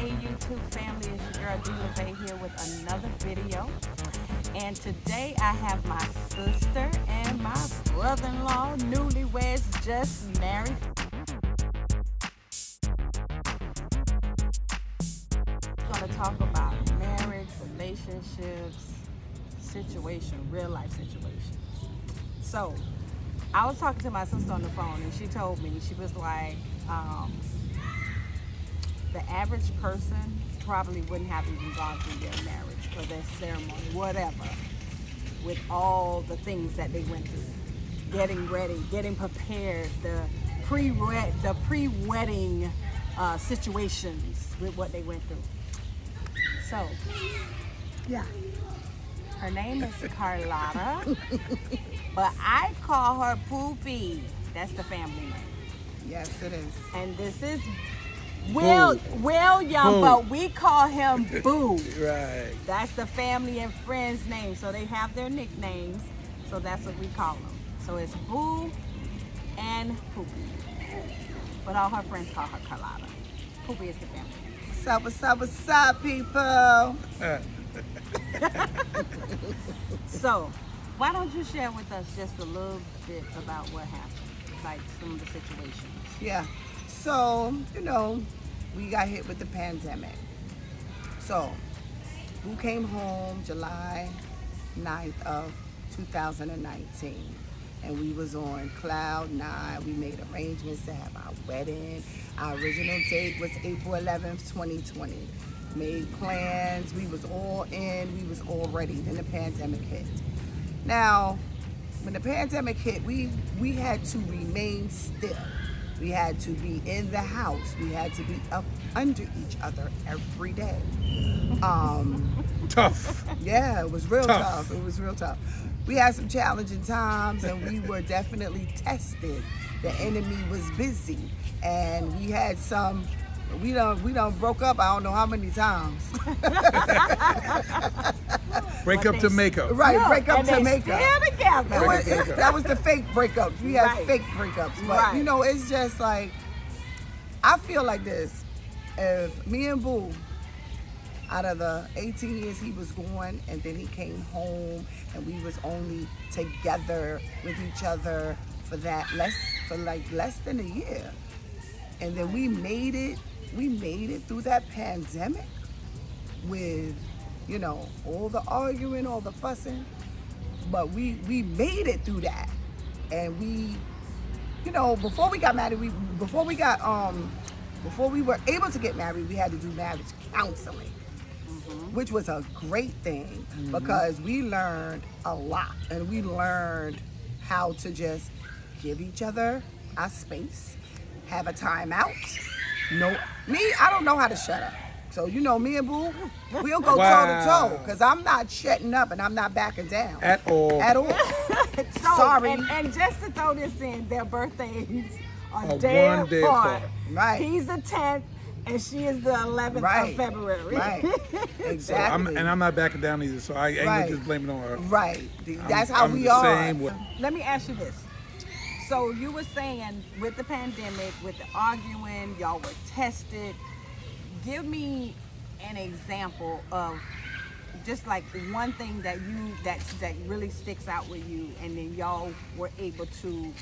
Hey YouTube family, it's your girl D.Lavie here with another video. And today I have my sister and my brother-in-law, newlyweds, just married. We're going to talk about marriage, relationships, real life situations. So I was talking to my sister on the phone and she told me, she was like, the average person probably wouldn't have even gone through their marriage or their ceremony, whatever, with all the things that they went through. Getting ready, getting prepared, the pre-wedding situations with what they went through. So, yeah. Her name is Carlotta, but I call her Poopy. That's the family name. Yes, it is. And this is William, but we call him Boo. Right. That's the family and friends' name. So they have their nicknames. So that's what we call them. So it's Boo and Poopy. But all her friends call her Carlotta. Poopy is the family name. What's up, people? So why don't you share with us just a little bit about what happened, like some of the situations. Yeah. So, we got hit with the pandemic. So, we came home July 9th of 2019. And we was on cloud 9. We made arrangements to have our wedding. Our original date was April 11th, 2020. Made plans. We was all in. We was all ready. Then the pandemic hit. Now, when the pandemic hit, we had to remain still. We had to be in the house. We had to be up under each other every day. Tough. Yeah, it was real tough. It was real tough. We had some challenging times, and we were definitely tested. The enemy was busy, and we had some. We done broke up. I don't know how many times. Break up to make up. Right, Look, break up and to they make up. still together. That was the fake breakups. We had Right. fake breakups. But, Right. it's just like, I feel like this. If me and Boo, out of the 18 years he was gone, and then he came home, and we was only together with each other for less than a year. And then we made it through that pandemic with, all the arguing, all the fussing. But we made it through that. And we, before we got married, before we were able to get married, we had to do marriage counseling, which was a great thing because we learned a lot. And we learned how to just give each other our space, have a timeout. I don't know how to shut up. So, me and Boo, we'll go toe to toe because I'm not shutting up and I'm not backing down. At all. So, Sorry. And just to throw this in, their birthdays are One day day apart. apart. Right. He's the 10th and she is the 11th of February. Right. Exactly. I'm not backing down either, so I ain't gonna just blame it on her. Right. That's how I'm we the are. same way. Let me ask you this. So you were saying with the pandemic, with the arguing, y'all were tested. Give me an example of just like one thing that really sticks out with you, and then y'all were able to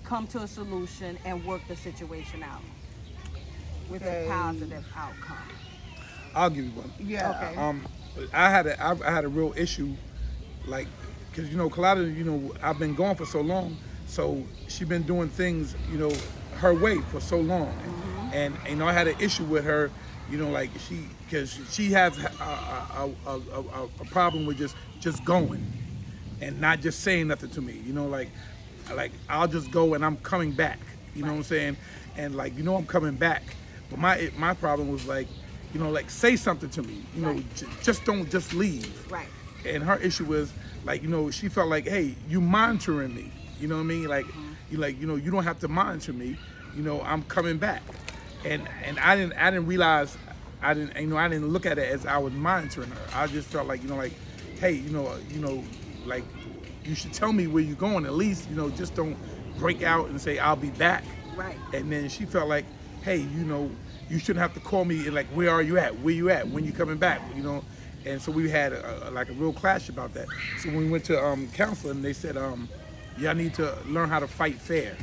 come to a solution and work the situation out with a positive outcome. I'll give you one. Yeah. Okay. I had a real issue, like, because Carlotta, I've been gone for so long, so she been doing things, her way for so long, and I had an issue with her, because she has a problem with just going, and not just saying nothing to me, like I'll just go and I'm coming back, know what I'm saying, and I'm coming back, but my problem was like say something to me, just don't just leave. Right. And her issue was she felt like, hey, you monitoring me, you know what I mean, you don't have to monitor me, I'm coming back, and I didn't realize, I didn't look at it as I was monitoring her. I just felt like hey, like you should tell me where you're going at least, just don't break out and say I'll be back. Right. And then she felt like, hey, you shouldn't have to call me and like, where are you at? Where you at? When you coming back? You know. And so we had like a real clash about that. So when we went to counseling, they said, y'all need to learn how to fight fair,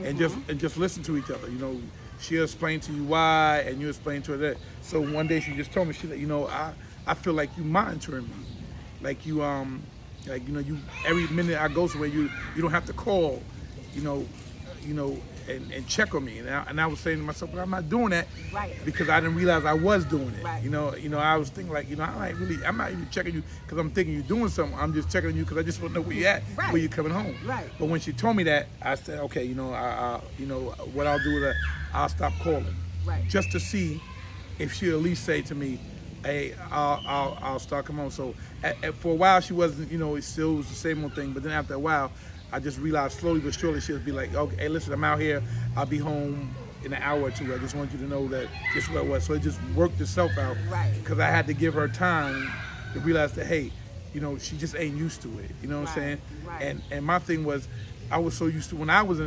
and just listen to each other. You know, she'll explain to you why, and you explain to her that. So one day she just told me, she said, you know, I feel like you monitoring me, like you you every minute I go somewhere, you don't have to call, you know, and check on me. And I was saying to myself, well, I'm not doing that, Right. because I didn't realize I was doing it. Right. You know, I was thinking like, I'm not even checking you because I'm thinking you're doing something. I'm just checking on you because I just want to know where you're at, Right. where you're coming home. Right. But when she told me that, I said, okay, what I'll do is I'll stop calling, Right. just to see if she'll at least say to me, hey, I'll start coming home. So for a while she wasn't, it still was the same old thing. But then after a while, I just realized slowly but surely she'll be like, okay, hey, listen, I'm out here. I'll be home in an hour or two. I just want you to know that this is what it was. So it just worked itself out. Right. Because I had to give her time to realize that, hey, she just ain't used to it. You know what I'm saying? Right. And my thing was, I was so used to when I was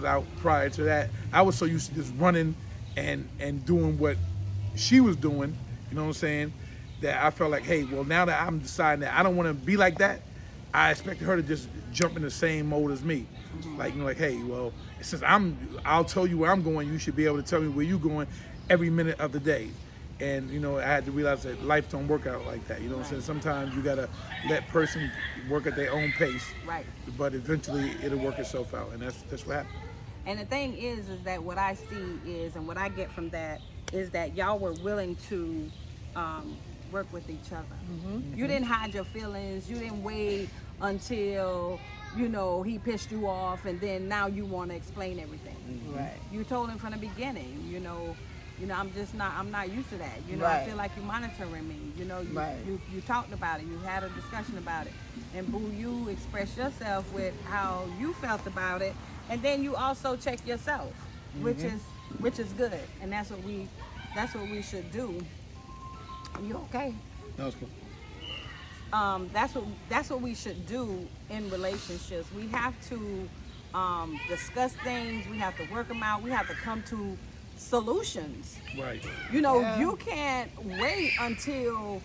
out prior to that, I was so used to just running and doing what she was doing. You know what I'm saying? That I felt like, hey, well, now that I'm deciding that I don't want to be like that, I expected her to just jump in the same mode as me. Like, like, hey, well, since I'll tell you where I'm going, you should be able to tell me where you're going every minute of the day. And, I had to realize that life don't work out like that. You know what I'm saying? Sometimes you got to let person work at their own pace. Right. But eventually it'll work itself out. And that's what happened. And the thing is that what I see is, and what I get from that is that y'all were willing to work with each other. You didn't hide your feelings. You didn't wait until he pissed you off, and then now you want to explain everything. Right. You told him from the beginning. I'm not used to that. I Right. feel like you're monitoring me. Right. You talked about it. You had a discussion about it, and Boo, you expressed yourself with how you felt about it, and then you also check yourself, which is good, and that's what we should do. You okay? That was cool. That's what we should do in relationships. We have to discuss things. We have to work them out. We have to come to solutions. Right. You can't wait until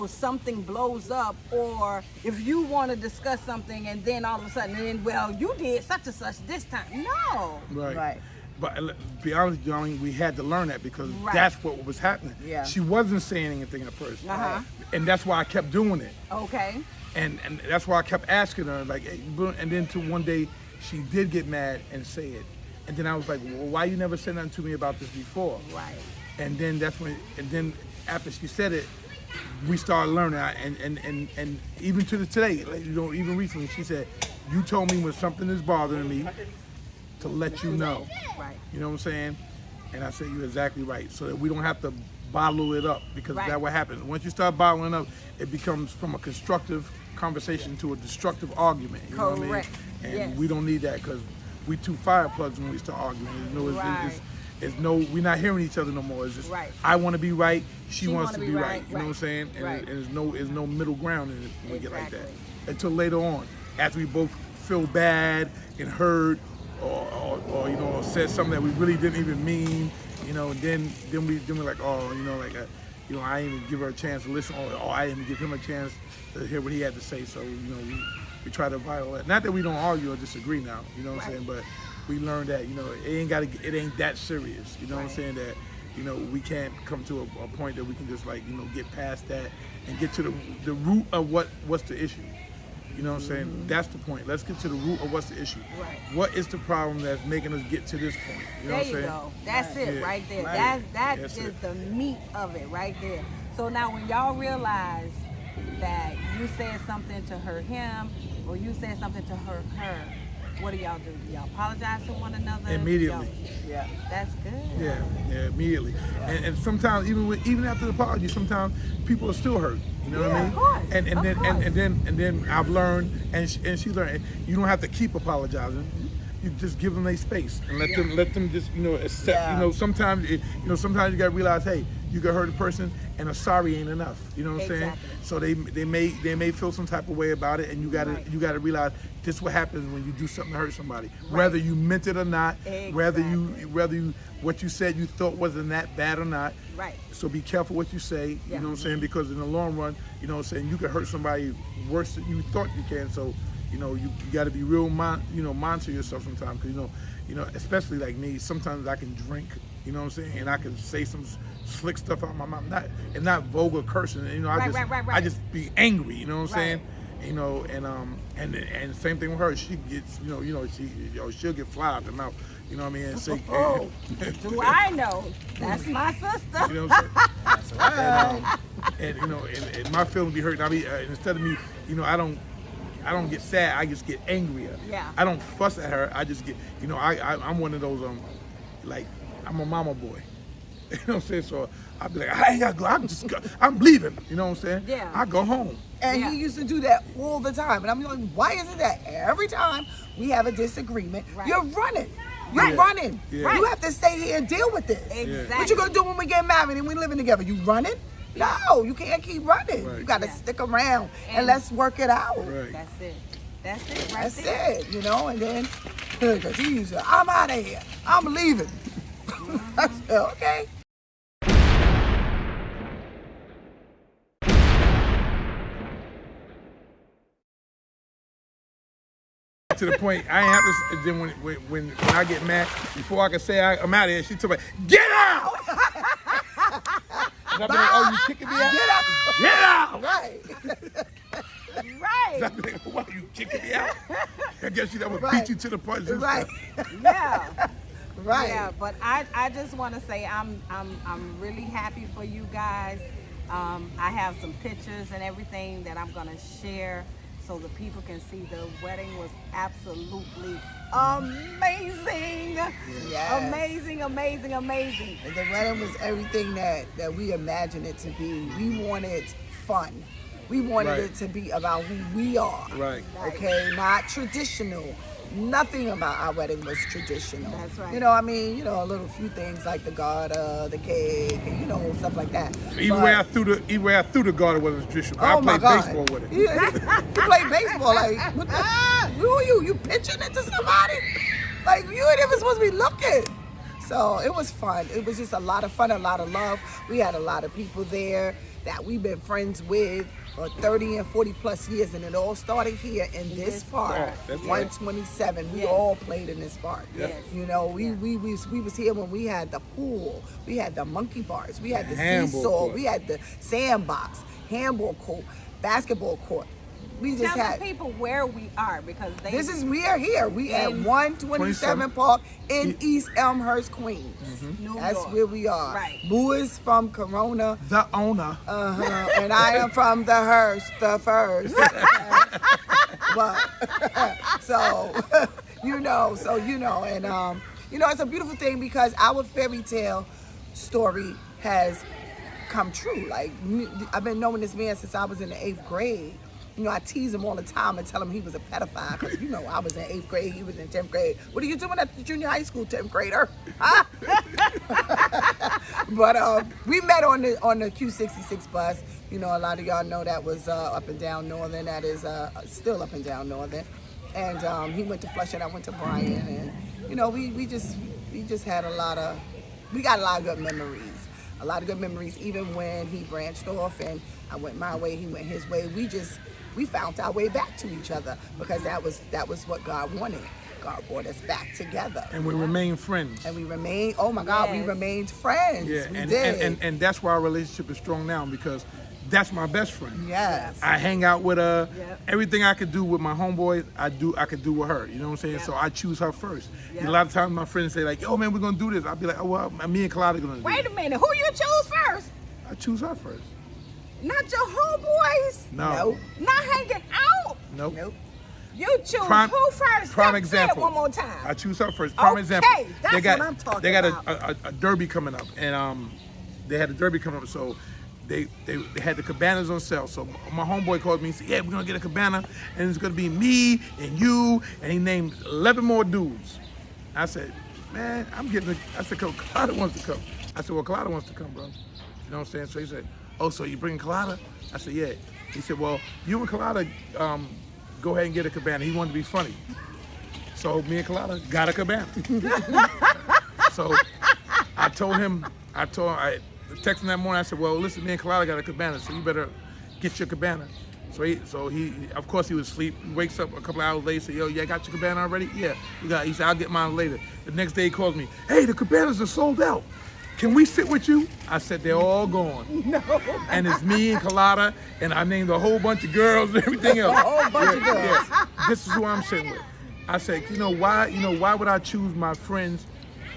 something blows up, or if you want to discuss something and then all of a sudden, well, you did such and such this time. No. Right. Right. But to be honest with you, we had to learn that because Right. that's what was happening. Yeah. She wasn't saying anything at first. Uh-huh. And that's why I kept doing it. Okay. And that's why I kept asking her, like, hey, and then to one day she did get mad and say it. And then I was like, well, why you never said nothing to me about this before? Right. And then after she said it, we started learning. And even to today, like, even recently, she said, you told me when something is bothering me to let you know. Right. You know what I'm saying? And I said, you're exactly right. So that we don't have to bottle it up, because Right. that's what happens. Once you start bottling up, it becomes from a constructive conversation to a destructive argument. You know what I mean? Correct. And Yes. we don't need that, because we two fire plugs when we start arguing. We're not hearing each other no more. It's just, Right. I want to be right, she wants wanna to be be right, right. You know what I'm saying? And, right. and there's no middle ground in it when we get like that. Exactly. Until later on, after we both feel bad and hurt, or said something that we really didn't even mean, then we're like, I didn't even give her a chance to listen, or I didn't even give him a chance to hear what he had to say. So we try to violate. Not that we don't argue or disagree now, you know what I'm saying, but we learned that it ain't that serious. You know what I'm saying, that we can't come to a point that we can just get past that and get to the root of what's the issue. You know what I'm saying? That's the point. Let's get to the root of what's the issue. Right. What is the problem that's making us get to this point? You know There what I'm you saying? go. That's it Yeah. right there. Right. That That's is it. the meat of it right there. So now when y'all realize that you said something to hurt him, or you said something to hurt her, what do y'all do? Do y'all apologize to one another? Immediately. Yeah. That's good. Yeah, immediately. And sometimes even after the apology, sometimes people are still hurt. You know what I Yeah, mean? of course, And of then course. and then I've learned, and she learned. You don't have to keep apologizing. You just give them their space and let them just accept. Yeah. Sometimes sometimes you gotta realize, hey, you can hurt a person, and a sorry ain't enough. You know what I'm saying? Exactly. So they may feel some type of way about it, and you gotta realize this is what happens when you do something to hurt somebody, whether you meant it or not, whether you what you said you thought wasn't that bad or not. Right. So be careful what you say. You know what I'm saying? Because in the long run, you know what I'm saying, you can hurt somebody worse than you thought you can. So you know you got to be real monitor yourself sometimes, because you know especially like me, sometimes I can drink. You know what I'm saying? And I can say some slick stuff out of my mouth, not vulgar cursing. You know, I just be angry. You know what I'm saying? You know, and same thing with her. She gets, she'll get fly out the mouth. You know what I mean? And say, do I know? That's my sister. You know what I'm saying? That's right. And you know, and my feelings be hurt. I mean, instead of me, you know, I don't get sad. I just get angrier. Yeah. I don't fuss at her. I just get, you know, I'm one of those like, I'm a mama boy. You know what I'm saying? So I'll be like, I ain't gotta go. I'm leaving. You know what I'm saying? Yeah. I go home. And he used to do that all the time. And I'm like, why is it that every time we have a disagreement, you're running? You're running. Yeah. You have to stay here and deal with this. Exactly. What you gonna do when we get married and we living together? You running? No, you can't keep running. Right. You gotta stick around and let's work it out. Right. That's it. That's it right That's there. it, you know, and then, because he used to, I'm out of here. I'm leaving. I said, okay. To the point, I ain't have to. Then when I get mad, before I can say I'm out of here, she told me, "Get out!" And I be like, "Oh, you kicking me out? Get out. Get out!" Right. Right. And I be like, "Why you kicking me out?" I guess she would beat you to the punch. Right. Yeah. Right. Yeah, but I just want to say I'm really happy for you guys. I have some pictures and everything that I'm gonna share so the people can see. The wedding was absolutely amazing. Yes. Amazing. And the wedding was everything that we imagined it to be. We wanted fun. We wanted it to be about who we are. Right. Okay, not traditional. Nothing about our wedding was traditional. That's right. You know, I mean, you know, a little few things like the garter, the cake, and you know, stuff like that. Even where I threw the garter wasn't traditional. Oh I my played God. baseball with it. You played baseball, like, what the, who are you? You pitching it to somebody? Like, you ain't even supposed to be looking. So it was fun. It was just a lot of fun, a lot of love. We had a lot of people there that we've been friends with for 30 and 40 plus years, and it all started here in this park, That's right. 127. We Yes. all played in this park. Yes. You know, we was here when we had the pool, we had the monkey bars, we had the Handball seesaw, court. we had the sandbox, handball court, basketball court. We just Tell had. the people where we are, because We are here. We at 127 Park in East Elmhurst, Queens. New That's York. where we are. Right. Boo is from Corona, The owner. and I am from the Hearst, the first. But so you know, and you know, it's a beautiful thing because our fairy tale story has come true. Like, I've been knowing this man since I was in the 8th grade. You know, I tease him all the time and tell him he was a pedophile because, you know, I was in 8th grade, he was in 10th grade. What are you doing at the junior high school, 10th grader? Huh? But we met on the Q66 bus. You know, a lot of y'all know that was up and down Northern. That is still up and down Northern. And he went to Flushing, I went to Bryan. And, you know, we just had we got a lot of good memories. A lot of good memories, even when he branched off and I went my way, he went his way. We found our way back to each other because that was what God wanted. God brought us back together. And we remain friends. And we remained, oh my God, we remained friends. Yeah, we and, did. and that's why our relationship is strong now, because that's my best friend. Yes. I hang out with her. Yep. Everything I could do with my homeboys, I could do with her. You know what I'm saying? Yep. So I choose her first. Yep. A lot of times my friends say like, "Yo, man, we're gonna do this." I'll be like, "Oh well, me and Clyde are gonna do Wait it." a minute, who you choose first? I choose her first. Not your homeboys? No. Not hanging out? Nope. You choose who first? Prime Say example. it one more time. I choose her first. Prime Okay, example. that's they got, what I'm talking They got about. a derby coming up, and they had a derby coming up, so they had the cabanas on sale. So my homeboy called me and said, "Yeah, we're gonna get a cabana, and it's gonna be me and you," and he named 11 more dudes. I said, "Man, I said, Clyde wants to come." I said, "Well, Clyde wants to come, bro." You know what I'm saying? So he said, oh, so you bringing Kalada? I said, yeah. He said, well, you and Kalada go ahead and get a cabana. He wanted to be funny. So me and Kalada got a cabana. So I texted him that morning, I said, well, listen, me and Kalada got a cabana, so you better get your cabana. So he of course he was asleep. He wakes up a couple of hours later, said, yo, yeah, got your cabana already? Yeah. He said, I'll get mine later. The next day he calls me, hey, the cabanas are sold out. Can we sit with you? I said, they're all gone. No. And it's me and Kalada, and I named a whole bunch of girls and everything else. A whole bunch of girls. Yeah. This is who I'm sitting with. I said, why would I choose my friends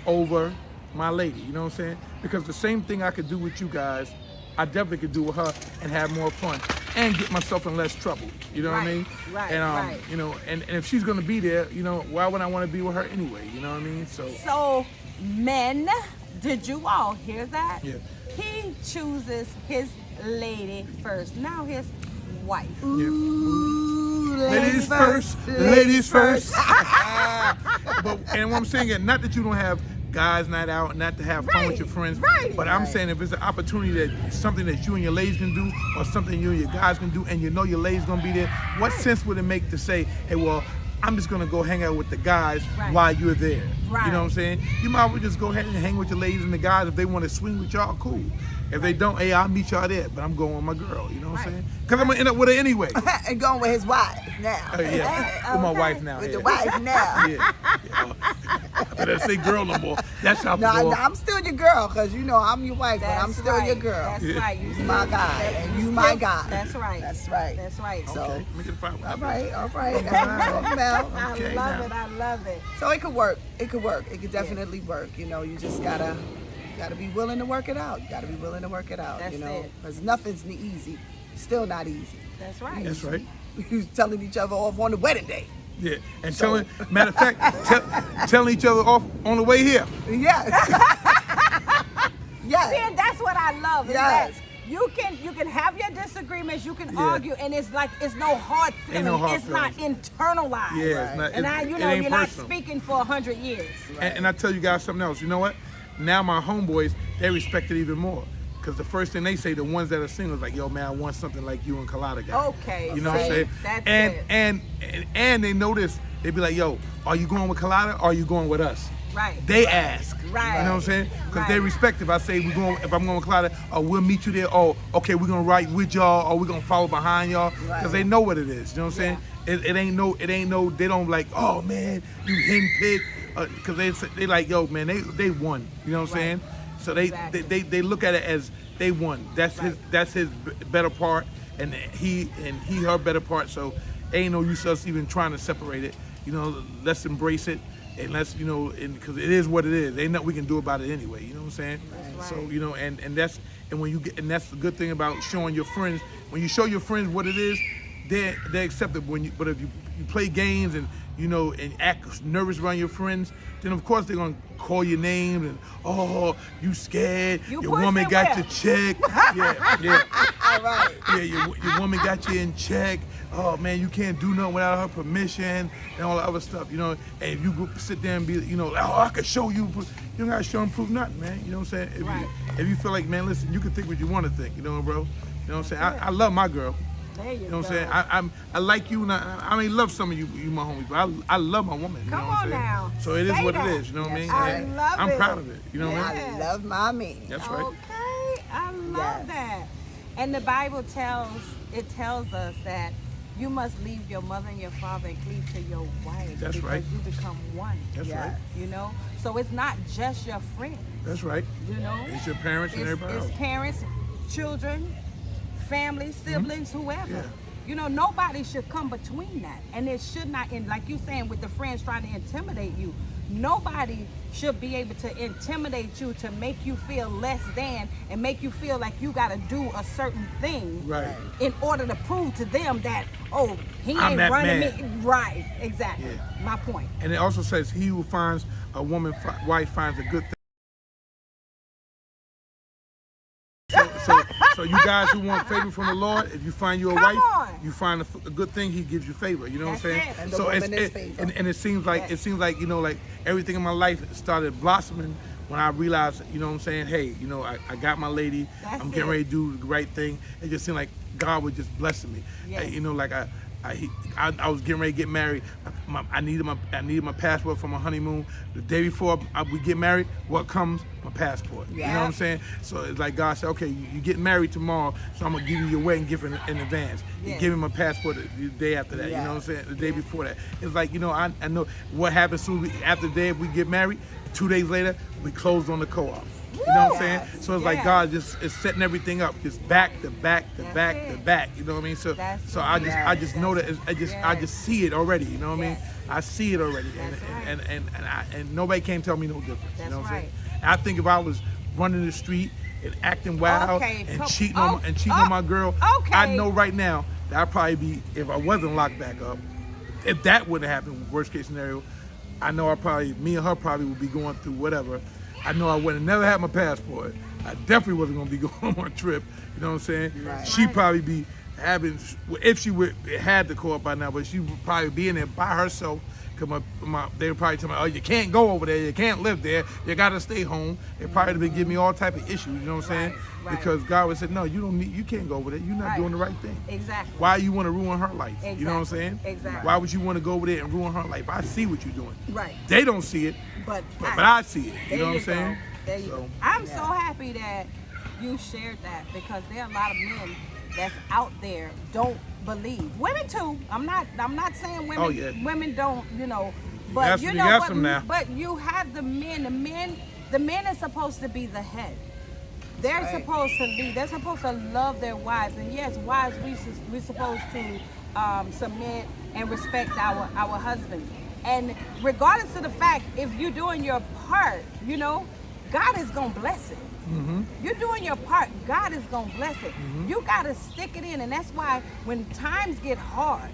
over my lady? You know what I'm saying? Because the same thing I could do with you guys, I definitely could do with her and have more fun and get myself in less trouble. You know what I mean? Right. And right. And if she's gonna be there, why would I want to be with her anyway? You know what I mean? So men, did you all hear that? Yeah. He chooses his lady first. Now his wife. Ooh, Ladies first. Ladies first. And what I'm saying is, not that you don't have guys night out, not to have fun with your friends, but I'm saying if it's an opportunity that something that you and your ladies can do, or something you and your guys can do, and you know your ladies gonna be there, what sense would it make to say, hey, well, I'm just gonna go hang out with the guys while you're there? Right. You know what I'm saying? You might as well just go ahead and hang with your ladies and the guys. If they want to swing with y'all, cool. If they don't, hey, I'll meet y'all there, but I'm going with my girl, you know what I'm saying? Because I'm going to end up with her anyway. And going with his wife now. Yeah, with my wife now. With yeah. the wife now. Yeah. I better say girl no more. That's how No, I'm still your girl, because I'm your wife, but I'm still your girl. That's right. You my guy, and you my guy. That's right. That's right. That's right. So, Okay, make it a fight. all right. That's what I'm talking about. Okay, I love it. So it could work. It could work. It could definitely work. You just gotta be willing to work it out. You gotta be willing to work it out. That's it. Because nothing's easy. Still not easy. That's right. That's right. We was telling each other off on the wedding day. Yeah, and matter of fact, telling each other off on the way here. Yes. Yes. See, and that's what I love. Is Yes. that you can have your disagreements, you can argue, and it's no hard feeling. no hard it's not internalized. Yeah, it's not. And it ain't you're not personal. speaking for 100 years. And I tell you guys something else. You know what? Now my homeboys, they respect it even more. Because the first thing they say, the ones that are single, is like, yo, man, I want something like you and Kalada got. Okay. You know what I'm saying? That's and it. and they know this. They be like, yo, are you going with Kalada or are you going with us? Right. They ask. Right. You know what I'm saying? Because they Right. respect if I say if I'm going with Kalada, or we'll meet you there, or okay, we're gonna ride with y'all, or we're gonna follow behind y'all. Because they know what it is. You know what I'm saying? It ain't no, they don't like, oh man, you henpecked. Because they like, yo, man, they won. You know what I'm saying? So they look at it as they won. That's his better part, and he her better part. So ain't no use us even trying to separate it. Let's embrace it, and let's because it is what it is. Ain't nothing we can do about it anyway. You know what I'm saying? That's So right. and that's the good thing about showing your friends. When you show your friends what it is, they accept it. But if you play games and and act nervous around your friends, then of course they're gonna call your name and, oh, you scared, your woman got your check. Yeah. All right. Yeah, your woman got you in check. Oh man, you can't do nothing without her permission and all the other stuff, And if you go sit there and be, oh, I can show you. You don't gotta show and prove nothing, man. You know what I'm saying? If you feel like, man, listen, you can think what you want to think, bro. You know what I'm saying? I love my girl. There you You know what go. I'm saying? I like you, and I mean, love some of you my homies, but I love my woman. You Come know what I'm on saying? now. So it is Say what that. it is. You know what I mean? I And love I'm it. proud of it. You know what I mean? I love my man. That's right. Okay, I love Yes. that. And the Bible tells us that you must leave your mother and your father and cleave to your wife. That's because right. you become one. That's right. So it's not just your friend. That's right. It's your parents and everybody It's else. parents, children, family, siblings, whoever. Yeah. Nobody should come between that. And it should not, like you saying with the friends trying to intimidate you, nobody should be able to intimidate you to make you feel less than and make you feel like you got to do a certain thing Right. in order to prove to them that, oh, he I'm ain't that running man. me. Right, exactly. Yeah. My point. And it also says, he who finds a woman, wife finds a good thing. So you guys who want favor from the Lord, if you find you a Come wife, on. you find a good thing, he gives you favor. You know That's what I'm saying? it. And the woman is favor. And it seems like Yes. like everything in my life started blossoming when I realized, you know what I'm saying, hey, you know, I got my lady, That's I'm getting it. ready to do the right thing. It just seemed like God was just blessing me. Yes. You know, like I was getting ready to get married. I needed my passport for my honeymoon. The day before we get married, what comes? My passport. You know what I'm Yep. saying? So it's like God said, okay, you get married tomorrow, so I'm gonna give you your wedding gift in advance. You Yes. give me my passport the day after that. You know what I'm saying? The day before that. It's like, you know, I know what happens soon after the day if we get married. 2 days later, we closed on the co-op. You know what I'm saying? Yes. So it's like Yes. God just is setting everything up, just back to back to That's back it. to back. You know what I mean? So That's so it. I just know that I Yes. just see it already. You know what I mean? Yes. I see it already, That's and nobody can tell me no difference. You That's know what I'm saying? right. And I think if I was running the street and acting wild Okay, and come- cheating oh, on my girl, okay. I know right now that I'd probably be, if I wasn't locked back up, if that wouldn't happen, worst case scenario, I know me and her probably would be going through whatever. I know I would have never had my passport. I definitely wasn't gonna be going on a trip. You know what I'm saying? Right. She'd probably be having, if she would had the co-op by now, but she would probably be in there by herself. Cause they would probably tell me, oh, you can't go over there, you can't live there, you gotta stay home. They probably would be giving me all type of issues. You know what I'm saying? Right. Because God would say, no, you can't go over there. You're not Right. doing the right thing. Exactly. Why you want to ruin her life? You know what I'm saying? Exactly. Why would you want to go over there and ruin her life? I see what you're doing. Right. They don't see it, But but I see it. There You know what I'm you saying? go. There you So- go. I'm so happy that you shared that, because there are a lot of men that's out there don't believe. Women too. I'm not saying women Oh, yeah. women don't, you know, You but got you some- know you got what, some now. but you have the men. The men are supposed to be the head. They're Right. supposed to lead. They're supposed to love their wives. And yes, wives, we're supposed to submit and respect our husbands. And regardless of the fact, if you're doing your part, you know, God is gonna bless it. You're doing your part, God is gonna bless it. You gotta stick it in, and that's why when times get hard,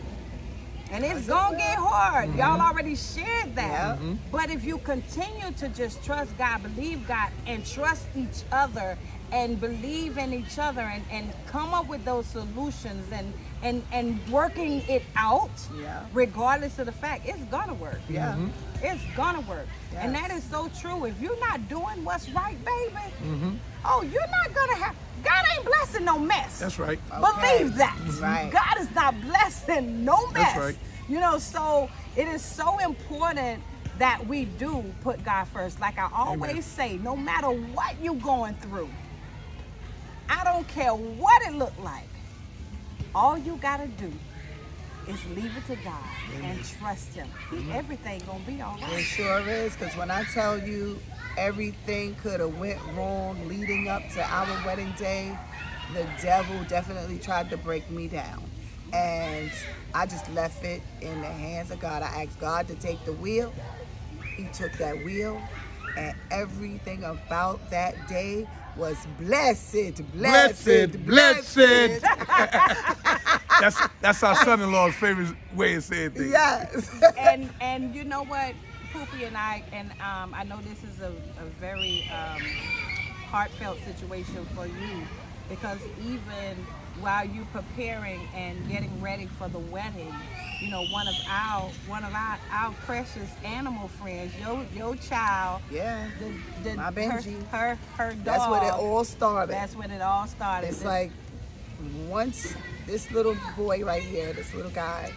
and it's gonna get hard. Y'all already shared that. Yeah. But if you continue to just trust God, believe God, and trust each other, and believe in each other, and come up with those solutions, and working it out, Yeah. regardless of the fact, it's gonna work. Yeah. It's gonna work. And Yes. that is so true. If you're not doing what's right, baby, oh, you're not gonna have, God ain't blessing no mess. That's right. Okay. Believe that. Right. God is not blessing no mess. That's right. You know, so it is so important that we do put God first. Like I always Amen. say, no matter what you're going through, I don't care what it looked like. All you gotta do is leave it to God and trust Him. Everything gonna be all It right. sure is, because when I tell you everything could have went wrong leading up to our wedding day, the devil definitely tried to break me down. And I just left it in the hands of God. I asked God to take the wheel. He took that wheel, and everything about that day was blessed. That's our son-in-law's favorite way of saying things. Yes. And you know what, Poopy and I know this is a very heartfelt situation for you, because even while you preparing and getting ready for the wedding, you know, one of our precious animal friends, your child, Yeah. My Benji. her dog. That's when it all started. That's when it all started. It's like once this little boy right here, this little guy,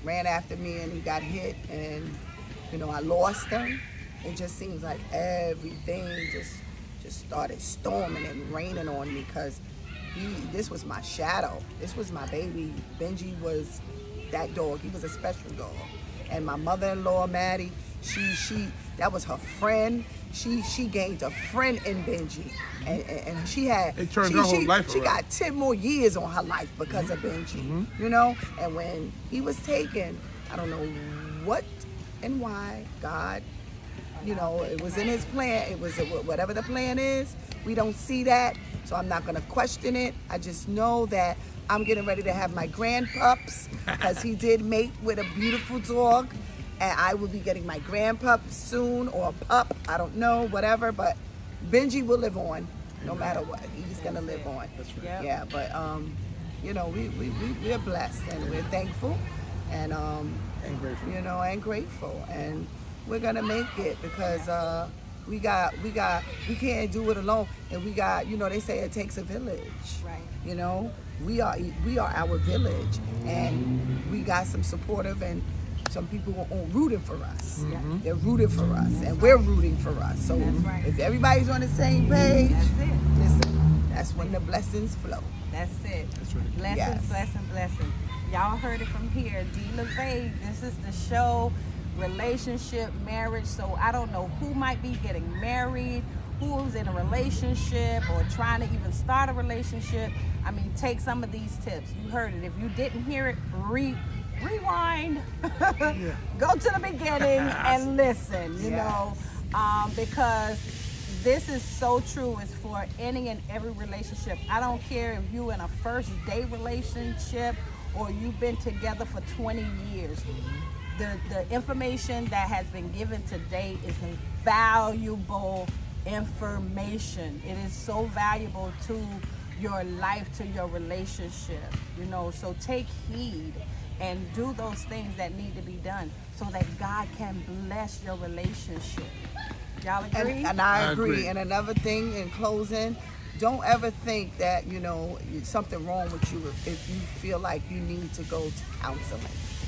ran after me and he got hit, and you know I lost him. It just seems like everything just started storming and raining on me, because this was my shadow. This was my baby. Benji was that dog. He was a special dog. And my mother-in-law, Maddie, she that was her friend. She gained a friend in Benji, and she had. It turned her whole life She around. got 10 more years on her life because of Benji. You know, and when he was taken, I don't know what and why God. You know, it was in His plan. It was whatever the plan is. We don't see that, so I'm not gonna question it. I just know that I'm getting ready to have my grandpups, because he did mate with a beautiful dog, and I will be getting my grandpup soon, or a pup. I don't know, whatever. But Benji will live on, no matter what. He's gonna live on. That's right. Yep. Yeah, but you know, we're blessed and we're thankful, and And grateful. you know, and grateful, and we're gonna make it, because we can't do it alone, and we got, you know, they say it takes a village. Right. You know, we are our village, and we got some supportive and some people are rooting for us. They're rooting for us, and we're rooting for us. So That's right. if everybody's on the same page, That's it. listen, that's when the blessings flow. That's it. That's right. Blessings, Yes. blessings. Y'all heard it from here. D.Lavie, this is the show, relationship, marriage. So I don't know who might be getting married, who's in a relationship or trying to even start a relationship. I mean, take some of these tips. You heard it. If you didn't hear it, rewind. Go to the beginning and listen, you know, because this is so true. It's for any and every relationship. I don't care if you in a first date relationship or you've been together for 20 years. The information that has been given today is valuable information. It is so valuable to your life, to your relationship, you know. So take heed and do those things that need to be done so that God can bless your relationship. Y'all agree? And I agree. And another thing in closing, don't ever think that, you know, something wrong with you if you feel like you need to go to counseling.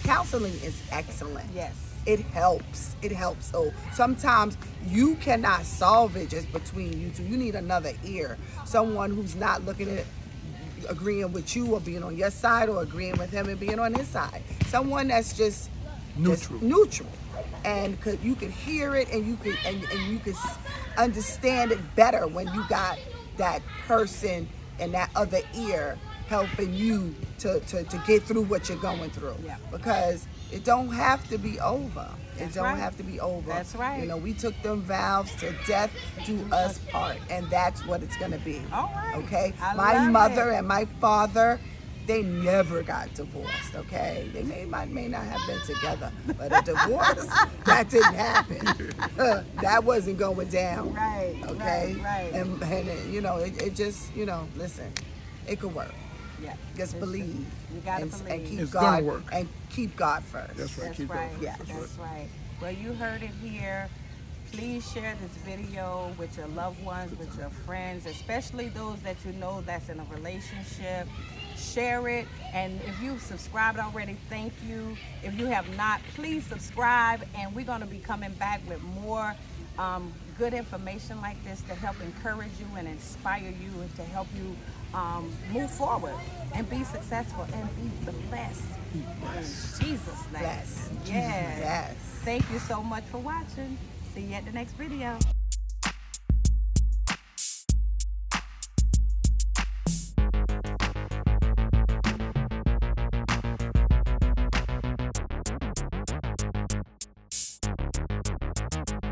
Counseling is excellent. Yes. It helps. It helps. So sometimes you cannot solve it just between you two. You need another ear. Someone who's not looking at agreeing with you or being on your side or agreeing with him and being on his side. Someone that's just neutral. And you can hear it and you can understand it better when you got that person and that other ear helping you to get through what you're going through. Yeah. Because it don't have to be over. That's it don't right. have to be over. That's right. You know, we took them vows to death do us part, and that's what it's gonna be. All right. Okay. I My love mother it. and my father, they never got divorced. Okay. They may not have been together, but a divorce that didn't happen. That wasn't going down. Right. Okay. Right. And it, you know, it just, you know, listen, it could work. Yeah. Just believe. You gotta and believe. keep It's God gonna work. and keep God first. That's right. That's Keep right. going. Yeah. That's right. Well, you heard it here. Please share this video with your loved ones, with your friends, especially those that you know that's in a relationship. Share it. And if you've subscribed already, thank you. If you have not, please subscribe. And we're going to be coming back with more good information like this to help encourage you and inspire you and to help you move forward and be successful and be blessed. In Jesus' name. Bless. Yes. Yes. Thank you so much for watching. See you at the next video.